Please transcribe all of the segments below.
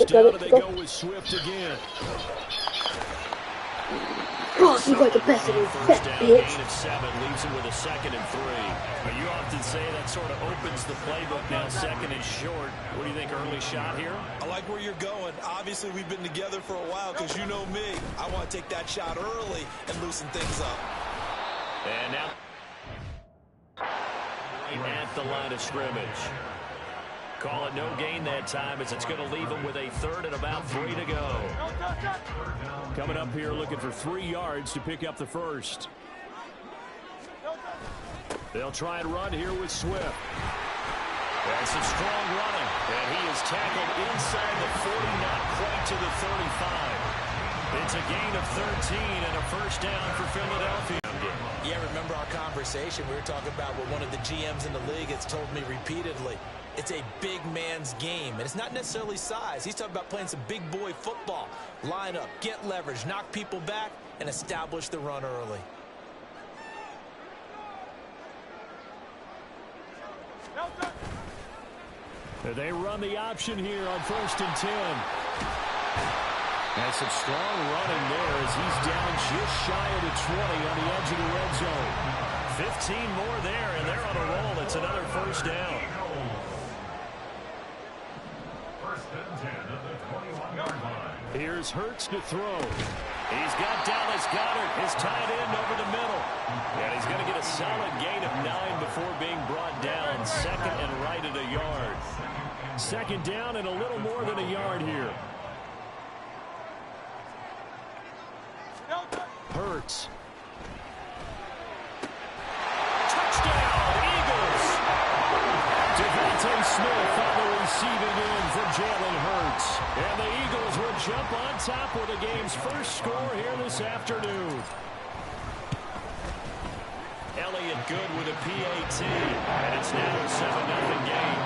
Down and they go with Swift again. Oh, he's like a best in his First down, bitch. gain of 7, leaves him with a 2nd and 3. But you often say that sort of opens the playbook now, 2nd and short. What do you think, early shot here? I like where you're going. Obviously, we've been together for a while because you know me. I want to take that shot early and loosen things up. And now right at the line of scrimmage. Call it no gain that time as it's going to leave him with a 3rd and about 3 to go. Coming up here looking for 3 yards to pick up the first. They'll try and run here with Swift. That's some strong running. And he is tackled inside the 40, not quite to the 35. It's a gain of 13 and a first down for Philadelphia. Yeah, remember our conversation? We were talking about what one of the GMs in the league has told me repeatedly. It's a big man's game, and it's not necessarily size. He's talking about playing some big boy football. Line up, get leverage, knock people back, and establish the run early. They run the option here on 1st and 10. And some strong running there as he's down just shy of the 20 on the edge of the red zone. 15 more there, and they're on a roll. It's another first down. Here's Hurts to throw. He's got Dallas Goedert, his tight end, over the middle. And he's going to get a solid gain of 9 before being brought down. 2nd and right at a yard. 2nd down and a little more than a yard here. Hurts. Touchdown, Eagles! Devontae Smith on the receiving end for Jalen Hurts. And the Eagles will jump on top with the game's first score here this afternoon. Elliott good with a PAT, and it's now a 7-0 game.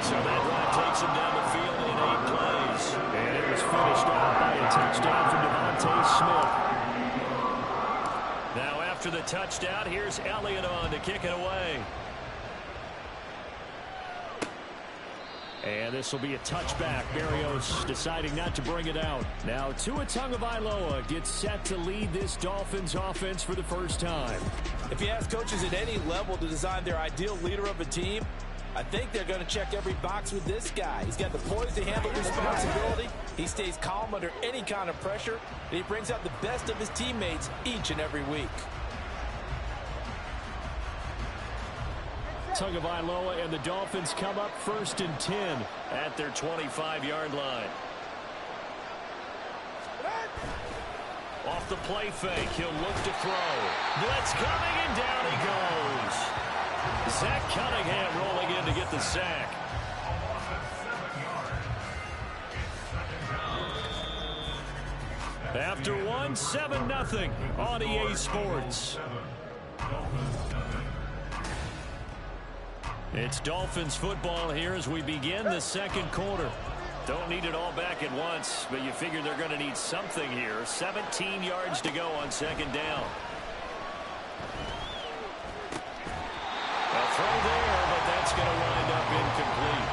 So that drive takes him down the field in 8 plays. And it was finished out by a touchdown from Devontae Smith. Now after the touchdown, here's Elliott on to kick it away. And this will be a touchback. Berrios deciding not to bring it out. Now Tua Tagovailoa gets set to lead this Dolphins offense for the first time. If you ask coaches at any level to design their ideal leader of a team, I think they're going to check every box with this guy. He's got the poise to handle responsibility. He stays calm under any kind of pressure, and he brings out the best of his teammates each and every week. Tagovailoa and the Dolphins come up 1st and 10 at their 25-yard line. Off the play fake, he'll look to throw. Blitz coming, and down he goes. Zach Cunningham rolling in to get the sack. After one, 7-0 on EA Sports. It's Dolphins football here as we begin the 2nd quarter. Don't need it all back at once, but you figure they're going to need something here. 17 yards to go on 2nd down. A throw there, but that's going to wind up incomplete.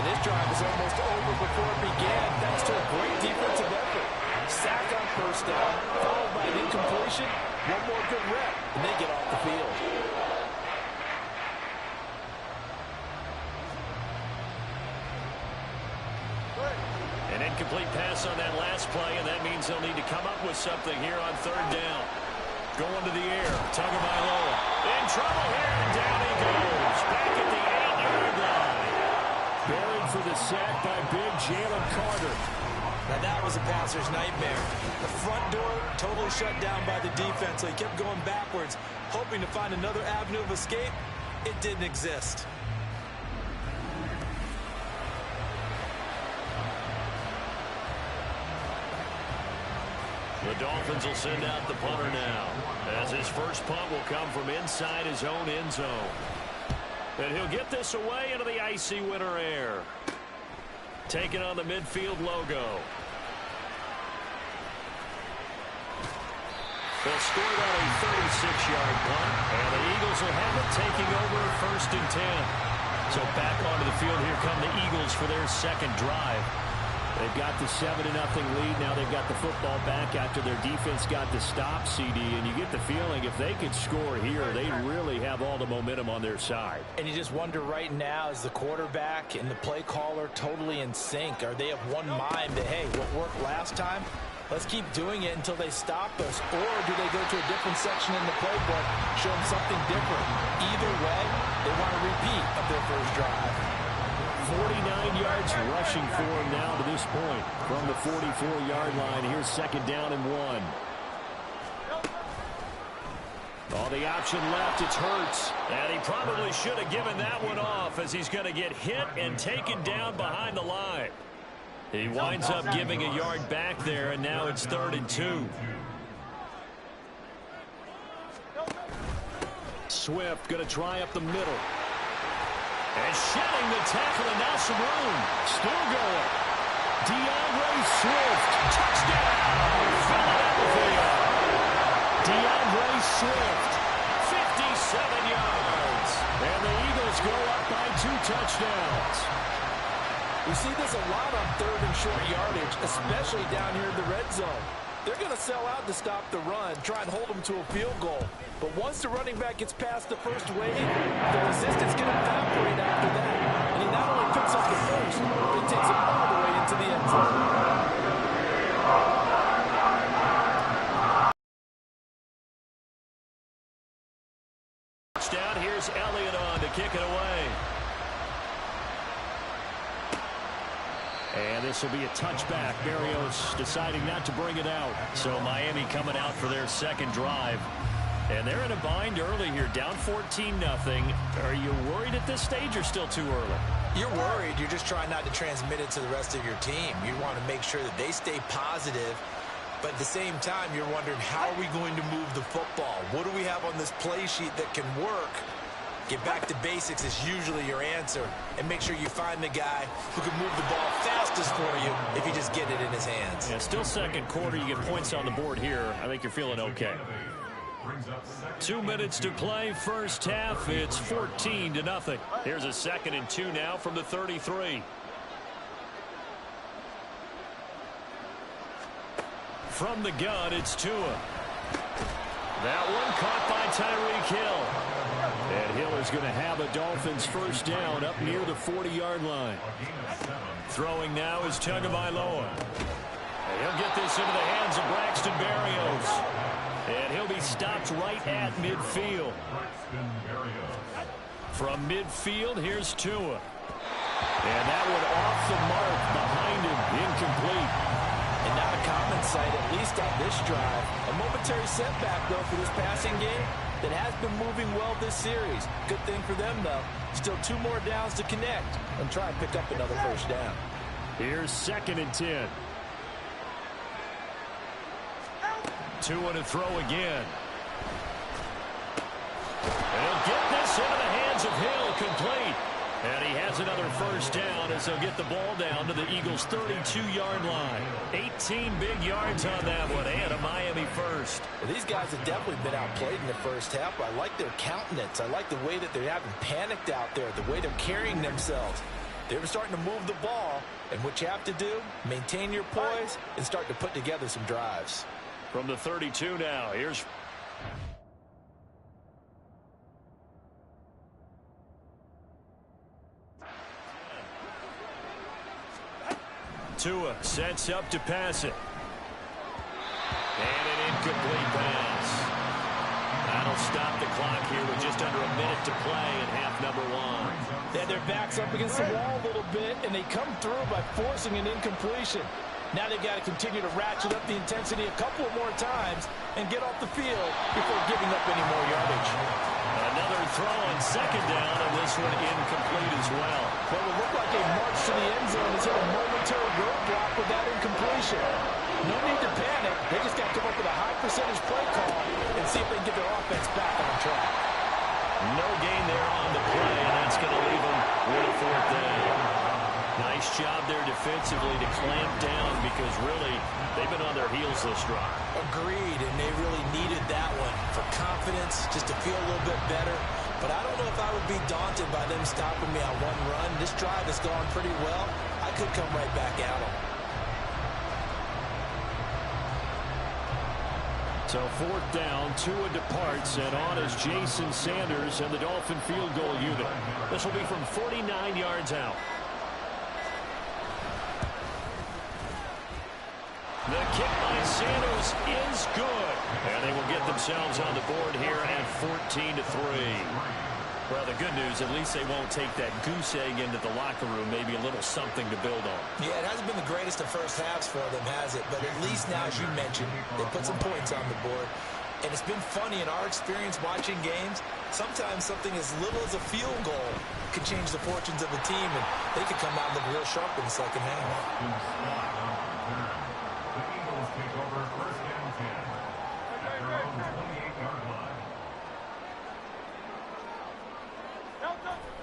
And this drive is almost over before it began, thanks to a great defensive effort. Sack on 1st down, followed by an incompletion. One more good rep, and they get off the field. An incomplete pass on that last play, and that means they'll need to come up with something here on 3rd down. Going to the air, Tagovailoa in trouble here, and down he goes. Back at the 8-yard line. Buried for the sack by big Jalen Carter. Now that was a passer's nightmare. The front door totally shut down by the defense, so he kept going backwards, hoping to find another avenue of escape. It didn't exist. The Dolphins will send out the punter now, as his first punt will come from inside his own end zone. And he'll get this away into the icy winter air. Taking on the midfield logo. They'll score it on a 36-yard punt, and the Eagles will have it taking over 1st and 10. So back onto the field, here come the Eagles for their second drive. They've got the 7-0 lead. Now they've got the football back after their defense got the stop, CD. And you get the feeling if they could score here, they really have all the momentum on their side. And you just wonder right now, is the quarterback and the play caller totally in sync? Are they of one mind that, hey, what worked last time, let's keep doing it until they stop us? Or do they go to a different section in the playbook, show them something different? Either way, they want a repeat of their first drive. 49 yards rushing for him now to this point. From the 44-yard line, here's 2nd down and 1. Oh, the option left, it's Hurts. And he probably should have given that one off as he's going to get hit and taken down behind the line. He winds up giving a yard back there, and now it's 3rd and 2. Swift going to try up the middle. And shedding the tackle, and now some room. Still going. DeAndre Swift. Touchdown. Philadelphia. DeAndre Swift. 57 yards. And the Eagles go up by 2 touchdowns. We see this a lot on 3rd and short yardage, especially down here in the red zone. They're going to sell out to stop the run, try and hold them to a field goal. But once the running back gets past the first wave, the resistance can evaporate after that. And he not only picks up the first, but he takes it all the way into the end zone. Touchdown, here's Elliott on to kick it away. And this will be a touchback. Berrios deciding not to bring it out. So Miami coming out for their second drive. And they're in a bind early here, down 14-0. Are you worried at this stage or still too early? You're worried. You're just trying not to transmit it to the rest of your team. You want to make sure that they stay positive. But at the same time, you're wondering, how are we going to move the football? What do we have on this play sheet that can work? Get back to basics is usually your answer. And make sure you find the guy who can move the ball fastest for you if you just get it in his hands. Yeah, still second quarter. You get points on the board here. I think you're feeling okay. 2 minutes to play. First half. It's 14-0. Here's a 2nd and 2 now from the 33. From the gun, it's Tua. That one caught by Tyreek Hill. And Hill is going to have a Dolphins first down up near the 40-yard line. Throwing now is Tagovailoa. And he'll get this into the hands of Braxton Berrios. And he'll be stopped right at midfield. From midfield, here's Tua. And that one off the mark behind him, incomplete. And not a common sight, at least on this drive. A momentary setback, though, for this passing game that has been moving well this series. Good thing for them, though. Still 2 more downs to connect and try and pick up another first down. Here's 2nd and 10. Tua to throw again. And he'll get this into the hands of Hill, complete. And he has another first down as they'll get the ball down to the Eagles' 32-yard line. 18 big yards on that one, and a Miami first. Well, these guys have definitely been outplayed in the first half. I like their countenance. I like the way that they haven't panicked out there, the way they're carrying themselves. They're starting to move the ball, and what you have to do, maintain your poise and start to put together some drives. From the 32 now, here's Tua sets up to pass it. And an incomplete pass. That'll stop the clock here with just under a minute to play in half number 1. They had their backs up against the wall a little bit, and they come through by forcing an incompletion. Now they've got to continue to ratchet up the intensity a couple more times and get off the field before giving up any more yardage. Another throw on 2nd down, and this one incomplete as well. What will look like a march to the end zone has hit a momentary roadblock with that incompletion. No need to panic. They just got to come up with a high percentage play call and see if they can get their offense back on track. No gain there on the play, and that's going to leave them with a 4th down. Nice job there defensively to clamp down because really they've been on their heels this drive. Agreed, and they really needed that one for confidence, just to feel a little bit better. but I don't know if I would be daunted by them stopping me on one run. This drive has gone pretty well. I could come right back at them. So 4th down, Tua departs, and on is Jason Sanders and the Dolphin field goal unit. This will be from 49 yards out. The kick by Sanders is good. And they will get themselves on the board here at 14-3. Well, the good news, at least they won't take that goose egg into the locker room. Maybe a little something to build on. Yeah, it hasn't been the greatest of first halves for them, has it? But at least now, as you mentioned, they put some points on the board. And it's been funny in our experience watching games. Sometimes something as little as a field goal can change the fortunes of a team, and they could come out and look real sharp in the second half.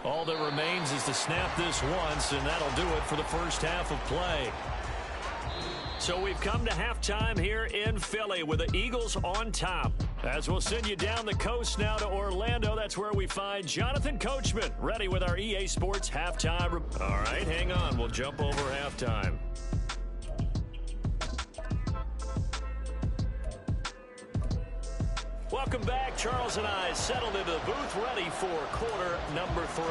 All that remains is to snap this once, and that'll do it for the first half of play. So we've come to halftime here in Philly with the Eagles on top. As we'll send you down the coast now to Orlando, that's where we find Jonathan Coachman ready with our EA Sports halftime. All right, hang on. We'll jump over halftime. Welcome back. Charles and I settled into the booth ready for quarter number 3.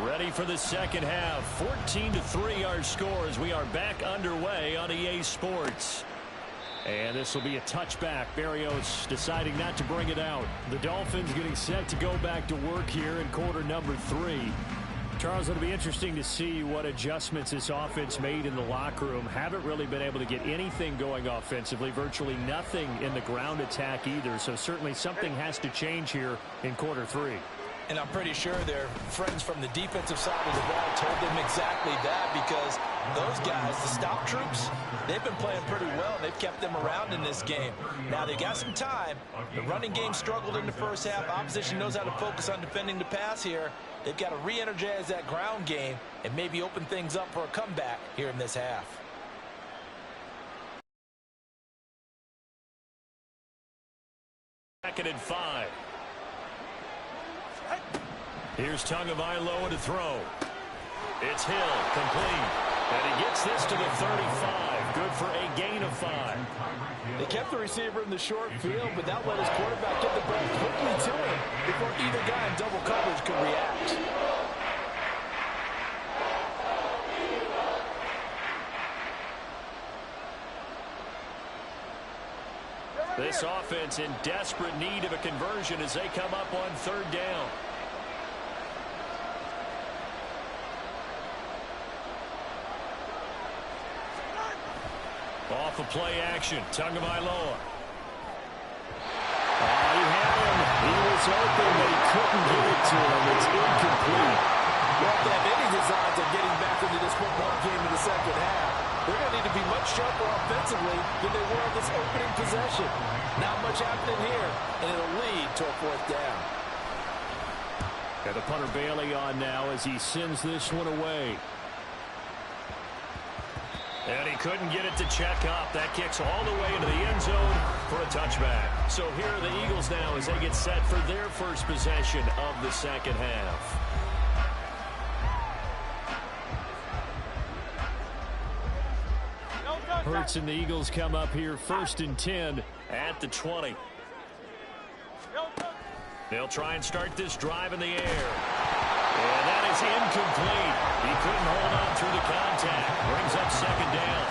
Ready for the second half. 14-3 our score as we are back underway on EA Sports. And this will be a touchback. Berrios deciding not to bring it out. The Dolphins getting set to go back to work here in quarter number 3. Charles, it'll be interesting to see what adjustments this offense made in the locker room. Haven't really been able to get anything going offensively, virtually nothing in the ground attack either. So certainly something has to change here in quarter 3. And I'm pretty sure their friends from the defensive side of the ball told them exactly that, because those guys, the stop troops, they've been playing pretty well. They've kept them around in this game. Now, they got some time. The running game struggled in the first half. Opposition knows how to focus on defending the pass here. They've got to re-energize that ground game and maybe open things up for a comeback here in this half. Second and 5. Here's Tagovailoa to throw. It's Hill, complete. And he gets this to the 35. Good for a gain of 5. They kept the receiver in the short field, but that let his quarterback get the ball quickly to him before either guy in double coverage could react. This offense in desperate need of a conversion as they come up on third down. Off of play action, Tagovailoa. He had him. He was open, but he couldn't get it to him. It's incomplete. Well, if they have any designs of getting back into this football game in the second half, they're going to need to be much sharper offensively than they were in this opening possession. Not much happening here, and it'll lead to a 4th down. Got the punter Bailey on now as he sends this one away. And he couldn't get it to check up. That kicks all the way into the end zone for a touchback. So here are the Eagles now as they get set for their first possession of the second half. Hurts and the Eagles come up here 1st and 10 at the 20. They'll try and start this drive in the air. And that is incomplete. He couldn't hold on through the contact. Brings up second down.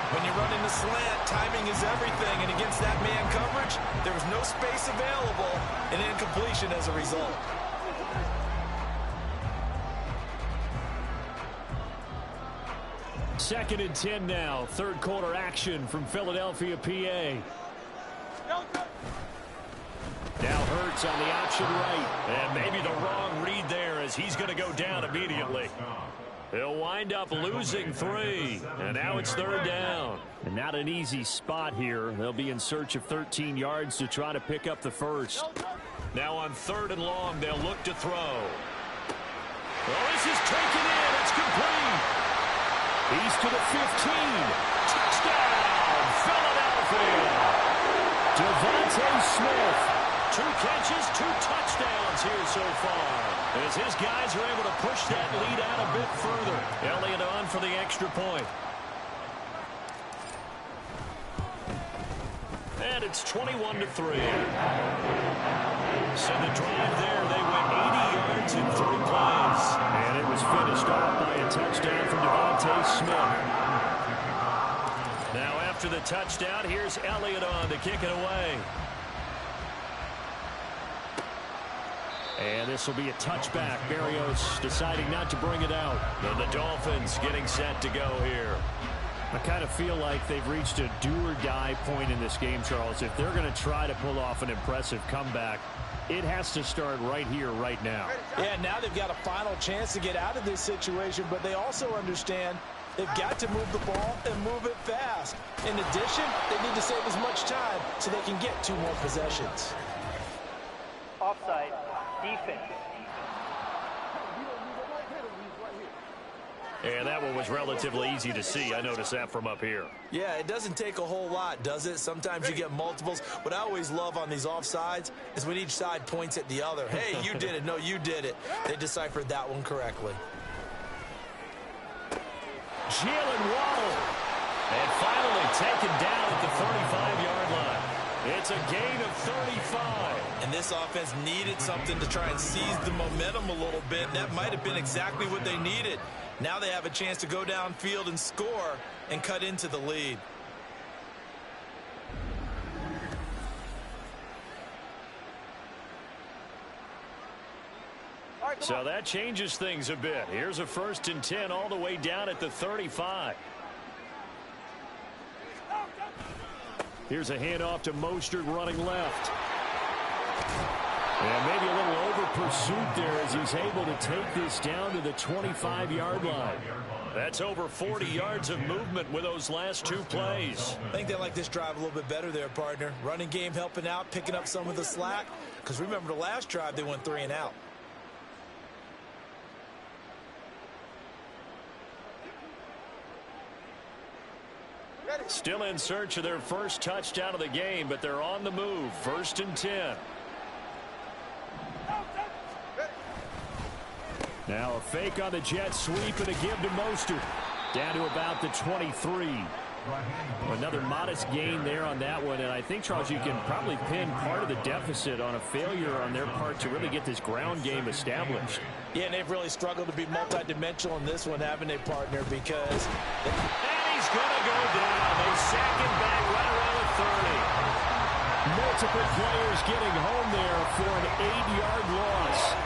When you're running the slant, timing is everything. And against that man coverage, there was no space available, and incompletion as a result. Second and 10 now. Third quarter action from Philadelphia, PA. Now Hurts on the option right. And maybe the wrong read there as he's going to go down immediately. He'll wind up losing 3. And now it's third down. And not an easy spot here. They'll be in search of 13 yards to try to pick up the first. Now on 3rd and long, they'll look to throw. Well, this is taken in. It's complete. He's to the 15. Touchdown, Philadelphia. Devontae Smith. 2 catches, 2 touchdowns here so far. As his guys are able to push that lead out a bit further. Elliott on for the extra point. And it's 21-3. So the drive there, they went 80 yards in 3 plays. And it was finished off by a touchdown from Devontae Smith. Now after the touchdown, here's Elliott on to kick it away. And this will be a touchback. Berrios deciding not to bring it out. And the Dolphins getting set to go here. I kind of feel like they've reached a do-or-die point in this game, Charles. If they're going to try to pull off an impressive comeback, it has to start right here, right now. Yeah, now they've got a final chance to get out of this situation, but they also understand they've got to move the ball and move it fast. In addition, they need to save as much time so they can get 2 more possessions. Offside, defense. And that one was relatively easy to see. I noticed that from up here. Yeah, it doesn't take a whole lot, does it? Sometimes you get multiples. What I always love on these offsides is when each side points at the other. Hey, you did it. No, you did it. They deciphered that one correctly. Jalen Waddle. And finally taken down at the 35-yard line. It's a gain of 35. And this offense needed something to try and seize the momentum a little bit. And that might have been exactly what they needed. Now they have a chance to go downfield and score and cut into the lead. So that changes things a bit. Here's a 1st and 10 all the way down at the 35. Here's a handoff to Mostert running left. And maybe a little over pursuit there as he's able to take this down to the 25-yard line. That's over 40 yards of movement with those last 2 plays. I think they like this drive a little bit better there, partner. Running game helping out, picking up some of the slack. Because remember the last drive, they went 3 and out. Still in search of their first touchdown of the game, but they're on the move. 1st and 10. Now a fake on the jet sweep and a give to Mostert. Down to about the 23. Another modest gain there on that one, and I think, Charles, you can probably pin part of the deficit on a failure on their part to really get this ground game established. Yeah, and they've really struggled to be multidimensional in this one, haven't they, partner, because... And he's going to go down. They sack him back right around the 30. Multiple players getting home there for an 8-yard loss.